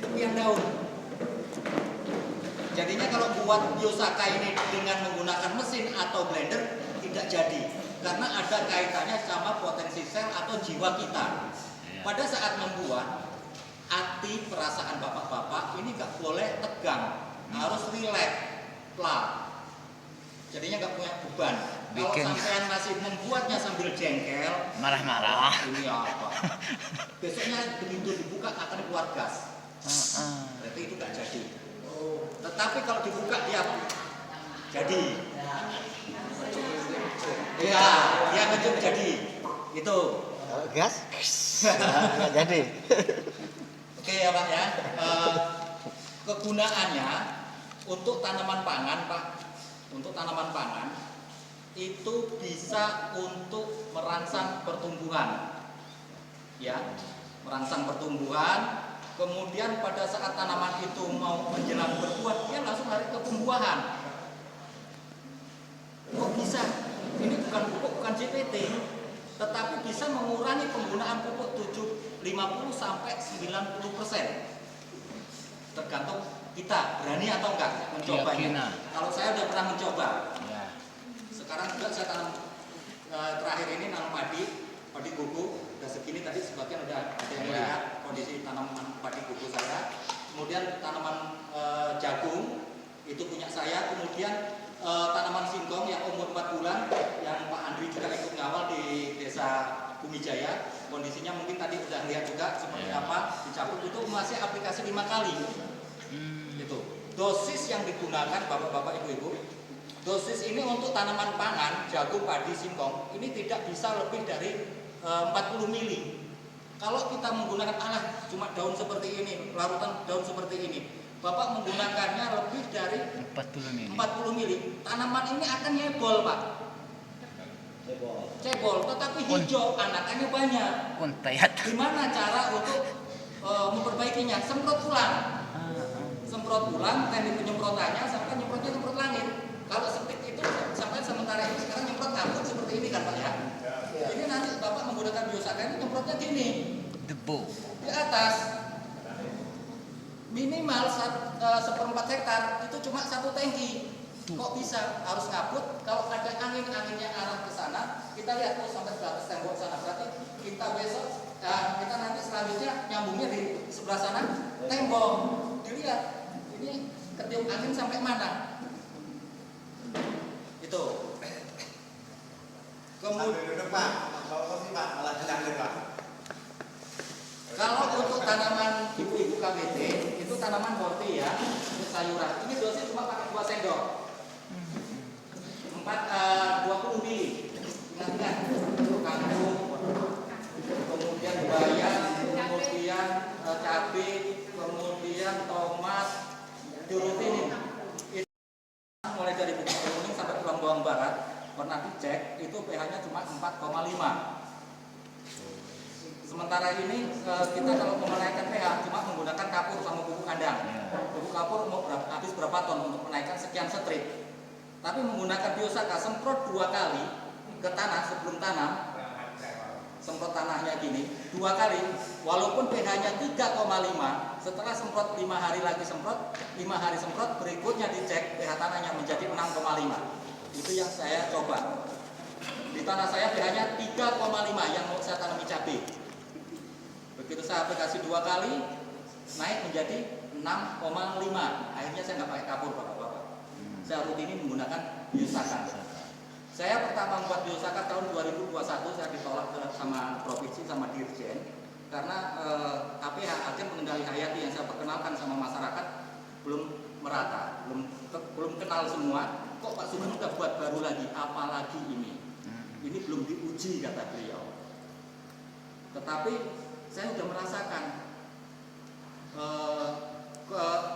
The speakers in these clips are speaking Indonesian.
tepian daun. Jadinya kalau buat Yosaka ini dengan menggunakan mesin atau blender tidak jadi, karena ada kaitannya sama potensi sel atau jiwa kita. Pada saat membuat, hati perasaan bapak-bapak ini nggak boleh tegang, harus rileks, pelan. Jadinya nggak punya beban. Kalau sampean masih membuatnya sambil jengkel, marah-marah, ini apa? Besoknya begitu dibuka akan keluar gas. Berarti itu nggak jadi. Tetapi kalau dibuka dia jadi. Iya, dia ngecup jadi. Itu. Gas? Nggak jadi. Oke ya Pak ya. Kegunaannya untuk tanaman pangan Pak. Untuk tanaman pangan itu bisa untuk merangsang pertumbuhan. Ya, merangsang pertumbuhan. Kemudian pada saat tanaman itu mau menjelang berbuah, dia langsung lari ke pembuahan. Kok bisa? Ini bukan pupuk, bukan GPT, tetapi bisa mengurangi penggunaan pupuk 50 sampai 90%. Tergantung kita berani atau enggak mencobanya. Kalau saya udah pernah mencoba. Sekarang juga saya tanam terakhir ini nanam padi kuku. Udah segini tadi sebagian udah ada yang melihat kondisi tanaman padi kuku saya. Kemudian tanaman jagung itu punya saya. Kemudian tanaman singkong yang umur 4 bulan yang Pak Andri juga ikut ngawal di desa Bumi Jaya. Kondisinya mungkin tadi udah lihat juga seperti apa dicabut, itu masih aplikasi 5 kali. Itu dosis yang digunakan bapak-bapak ibu-ibu. Dosis ini untuk tanaman pangan, jagung, padi, singkong ini tidak bisa lebih dari 40 mili. Kalau kita menggunakan cuma daun seperti ini, larutan daun seperti ini, Bapak menggunakannya lebih dari 40 mili. Tanaman ini akan nyebol, Pak. Cebol, tetapi hijau, anakannya banyak. Gimana cara untuk memperbaikinya? Semprot ulang, teknik penyemprotannya sampai nyemprotnya semprot langit. Kalau seperti itu sampai sementara ini sekarang nyemprot ngangkut seperti ini kan Pak ya. Ini nanti Bapak menggunakan biosaka ini nyemprotnya gini. Debu. Di atas. Minimal 1/4 hektar itu cuma 1 tangki. Kok bisa? Harus ngabut. Kalau ada anginnya arah ke sana, kita lihat sampai ke atas tembok sana. Berarti kita besok, kita nanti selanjutnya nyambungnya di sebelah sana tembok. Dilihat, ini ketiup angin sampai mana? Itu. Kemudian kalau untuk tanaman ibu-ibu KBT itu tanaman horti ya, itu sayuran. Ini dosisnya cuma pakai 2 sendok. 20 mili. Ingat-ingat, untuk kangkung, kemudian bayam, kemudian cabai, kemudian tomat, dirutinin. Itu mulai dari Bukit Kuning sampai Tulang Bawang Barat pernah dicek itu pH-nya cuma 4,5. Sementara ini kita kalau mau menaikkan pH cuma menggunakan kapur sama pupuk kandang. Pupuk kapur mau habis berapa ton untuk menaikkan sekian strip. Tapi menggunakan biosaka semprot 2 kali ke tanah sebelum tanam. Semprot tanahnya gini 2 kali, walaupun pH-nya 3,5, setelah semprot 5 hari lagi semprot, 5 hari semprot, berikutnya dicek pH tanahnya menjadi 6,5. Itu yang saya coba. Di tanah saya pH-nya 3,5 yang mau saya tanami cabai. Begitu saya aplikasi 2 kali, naik menjadi 6,5. Akhirnya saya nggak pakai kapur, bapak-bapak. Saya rutinin menggunakan biosaka. Saya pertama membuat biosaka tahun 2021, saya ditolak sama provinsi, sama dirjen. Karena APH, agen pengendali hayati yang saya perkenalkan sama masyarakat belum merata, belum kenal semua. Kok Pak Sugeng udah buat baru lagi, apalagi ini? Ini belum diuji kata beliau. Tetapi saya sudah merasakan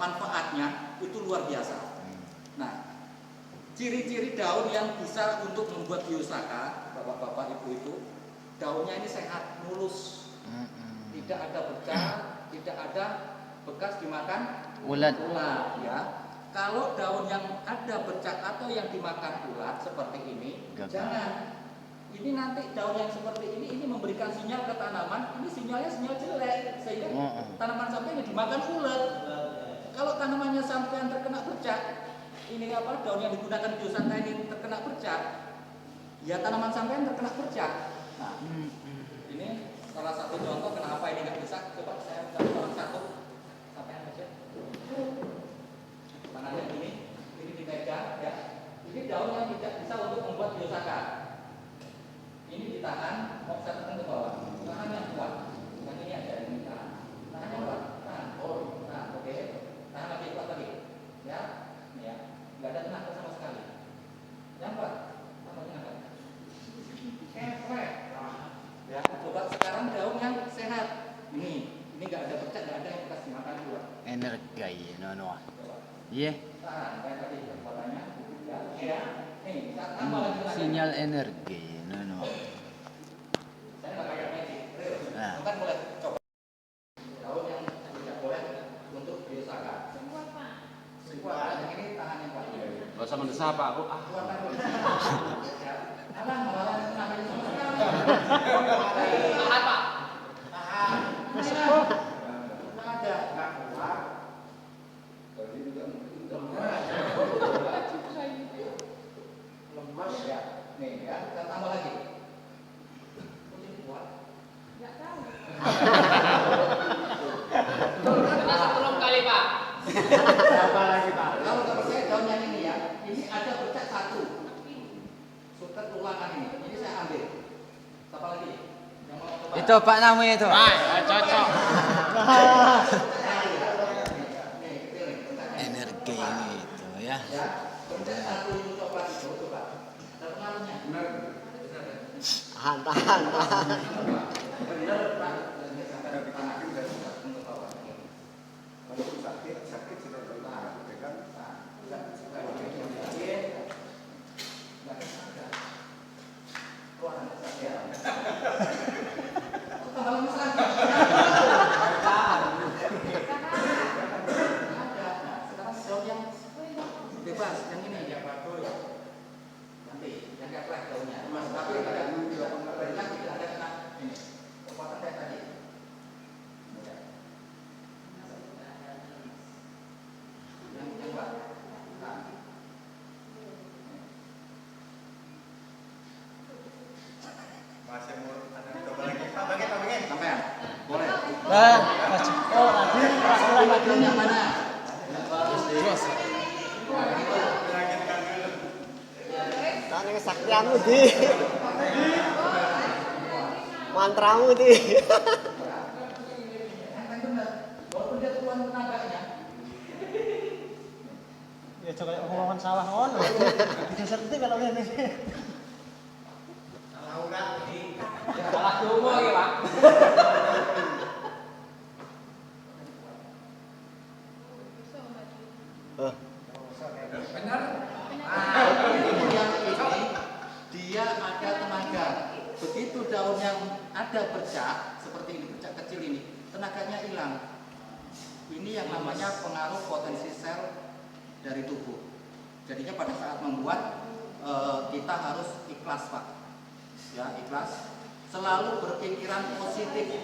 manfaatnya itu luar biasa. Nah, ciri-ciri daun yang bisa untuk membuat biosaka, bapak-bapak ibu itu, daunnya ini sehat, mulus, tidak ada bercak, tidak ada bekas dimakan ulat, ya. Kalau daun yang ada bercak atau yang dimakan ulat seperti ini, jangan. ini nanti daun yang seperti ini memberikan sinyal ke tanaman, ini sinyalnya sinyal jelek, sehingga tanaman sampai dimakan ulat. Kalau tanamannya sampai terkena bercak, ini apa daun yang digunakan biosaka ini terkena bercak, ya tanaman sampai terkena bercak. Nah, ini salah satu contoh kenapa ini nggak bisa. Coba saya minta tolong satu, sampai aja. Tangannya ini dipegang, ya. Ini daun yang tidak bisa untuk membuat biosaka. Ini ditahan, mau saya tekan ke bawah. Tahan yang kuat. Yang ini ada ini tahan. Tahan yang kuat. Tahan. Oh, tahan. Oke. Tahan lagi, kuat lagi. Ya, ini ya. Nggak ada tenaga sama sekali. Yang kuat. Tambah tenaga. Ya, coba sekarang daun yang sehat. Ini nggak ada bercak, nggak ada yang bekas dimakan juga. Energi, no. Iya. Tahan, kayak tadi warnanya. Ya. Nih, tambah lagi tenaga. Sinyal energi, no. Saya nggak pakai magic. Nah. Bukan boleh coba. Daun yang tidak boleh untuk biosaka. Kuat, yang ini tahan yang kuat. Gak usah mendesak Pak, aku Kuatan dulu. Alah, malah namanya sama sekali. Tahan Pak. Tahan. Nggak ada. Nggak kuat. Lemas ya. Nih ya, kita tambah lagi. Ini kuat. Nggak tahu. Belum kali Pak. Apa lagi Pak? Kalau nggak percaya daunnya ini ya, ini ada bercak satu. Suket tulangan ini. Ini saya ambil. Siapa lagi? Yang mau coba? Itu Pak namanya itu. cocok. Energi ini itu ya. Ya, bercak satu itu coklat itu coba. Ada pengaruhnya. Tahan. Benar Pak. Ini sampai di tanah juga untuk bawah. Sakit sudah bertahan, kan? Bebas, yang ini ya bagus. Nanti yang keplek daunnya. Tapi tidak ada kena ini. Kekuatan kayak tadi. Yang kedua, Masih mau ada coba lagi. Pak, bagian. sampean boleh. Tadi Bagian yang mana? Tadi kesaktianmu di mantramu di. Yang benar. Walaupun dia keluar tenaganya. Ya coba ngomongin sawah ngono. Bisa seperti kalau ini. Salah dungo ya Pak. Benar? Yang ini dia ada tenaga. Begitu daun yang ada bercak seperti ini, bercak kecil ini, tenaganya hilang. Ini yang namanya pengaruh potensi sel dari tubuh. Jadinya pada saat membuat kita harus ikhlas Pak. Ya, ikhlas. Selalu berpikiran positif.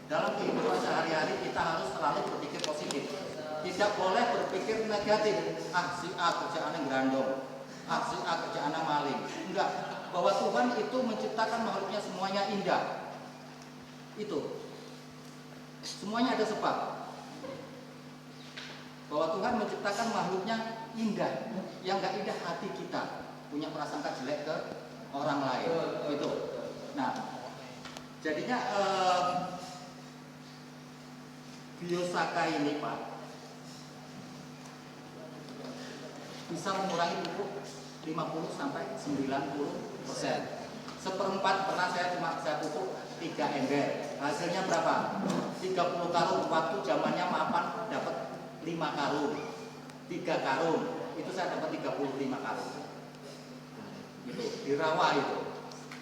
Dalam kehidupan sehari-hari kita harus selalu berpikir positif. Tidak boleh berpikir negatif. Si A kerjaannya gerandong. Si A kerjaannya maling. Enggak. Bahwa Tuhan itu menciptakan makhluknya semuanya indah. Itu. Semuanya ada sebab. Bahwa Tuhan menciptakan makhluknya indah. Yang enggak indah hati kita. Punya prasangka jelek ke orang lain. Itu. Nah, jadinya biosaka ini Pak bisa mengurangi pupuk 50 sampai 90%. Seperempat pernah saya cuma bisa pupuk 3 ember. Hasilnya berapa? 30 karung. Waktu zamannya mapan dapat 5 karung. 3 karung. Itu saya dapat 35 karung. Gitu. Di rawa itu.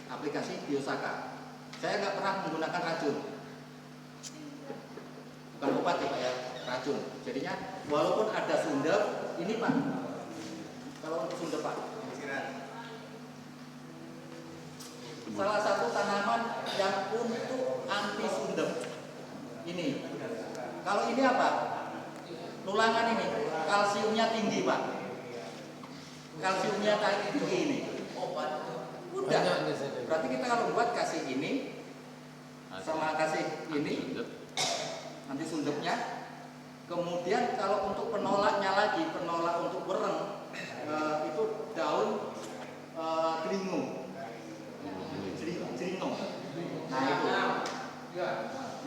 Aplikasi biosaka. Saya nggak pernah menggunakan racun. Bukan obat ya Pak ya, racun. Jadinya walaupun ada sundep, ini Pak. Kalau untuk sundep Pak. salah satu tanaman yang untuk anti sundep. Ini. Kalau ini apa? Nulangan ini, kalsiumnya tinggi, Pak. Kalsiumnya tinggi ini. Udah. Berarti kita kalau buat kasih ini sama kasih ini nanti sundepnya. Kemudian kalau untuk penolaknya lagi, penolak untuk wereng itu daun delingo. Jeringo. Nah itu.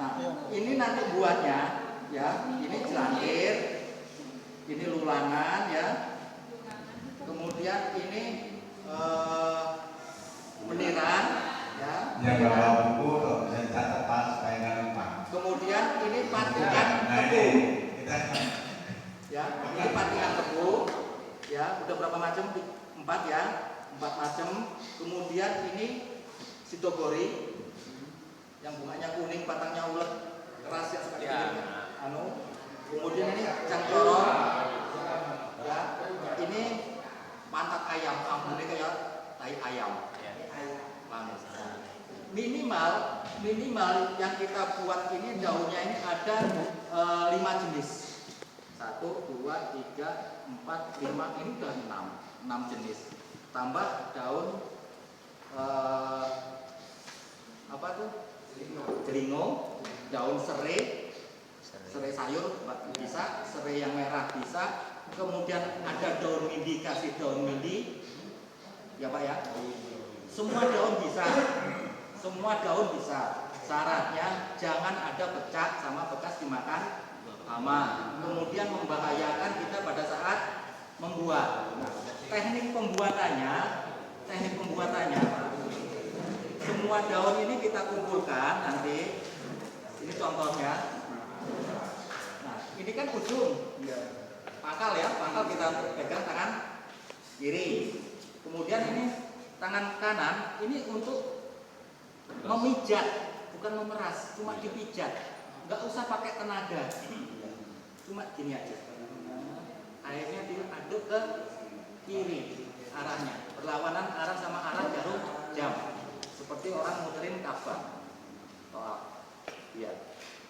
Nah ini nanti buatnya ya, ini jelangkir, ini lulangan ya. Kemudian ini meniran ya. Yang bawa buku tuh, saya catat pas supaya nggak lupa. Kemudian ini patikan tebu. Ya, ini patikan tebu. Ya, udah berapa macam? 4 ya. 4 macam. Kemudian ini sidogori yang bunganya kuning, batangnya ulet, keras yang seperti ini. Kemudian ini cangcorong. Ya, ini pantat ayam, ambune kayak tai ayam. Manis. Minimal yang kita buat ini daunnya ini ada 5 jenis. 1, 2, 3, 4, 5, ini udah 6 jenis. Tambah daun apa tuh? Delingo, daun serai sayur bisa, serai yang merah bisa. Kemudian ada daun mindi, kasih daun mindi, ya Pak ya. Semua daun bisa. Syaratnya jangan ada becak sama bekas dimakan hama. Kemudian membahayakan kita pada saat membuat. Teknik pembuatannya, semua daun ini kita kumpulkan nanti. Ini contohnya. Nah, ini kan ujung. Pangkal ya, pangkal kita pegang tangan kiri. Kemudian ini tangan kanan ini untuk memijat, bukan memeras, cuma dipijat. Nggak usah pakai tenaga. Cuma gini aja. Airnya diaduk ke kiri arahnya, berlawanan arah sama arah jarum jam. Seperti orang muterin Ka'bah. Iya.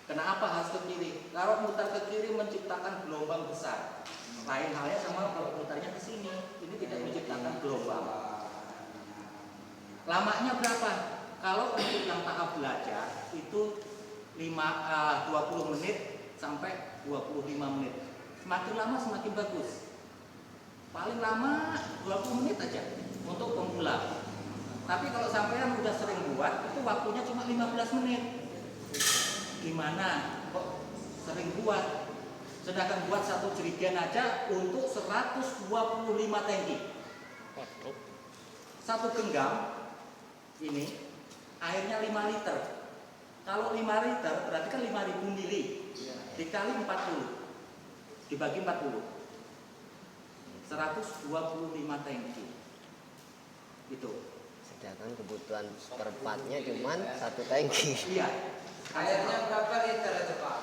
Kenapa harus ke kiri? Kalau mutar ke kiri menciptakan gelombang besar. Lain halnya sama kalau mutarnya ke sini, ini tidak menciptakan gelombang. Lamanya berapa? Kalau untuk yang tahap belajar itu 20 menit sampai 25 menit. Semakin lama semakin bagus. Paling lama 20 menit aja untuk pemula. Tapi kalau sampean udah sering buat, itu waktunya cuma 15 menit. Gimana kok sering buat? Sedangkan buat satu jerigen aja untuk 125 tangki. Satu genggam ini airnya 5 liter. Kalau 5 liter berarti kan 5.000 mili dikali 40 dibagi 40 125 tangki itu. Sedangkan kebutuhan seperempatnya cuma 1 tangki. Iya. Airnya berapa liter itu Pak?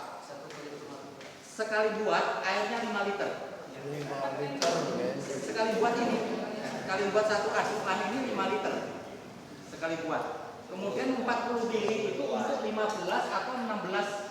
Sekali buat airnya 5 liter. 5 liter ya. Sekali buat ini, sekali buat satu adukan ini 5 liter. Sekali buat. Kemudian 40 mili itu untuk 15 atau 16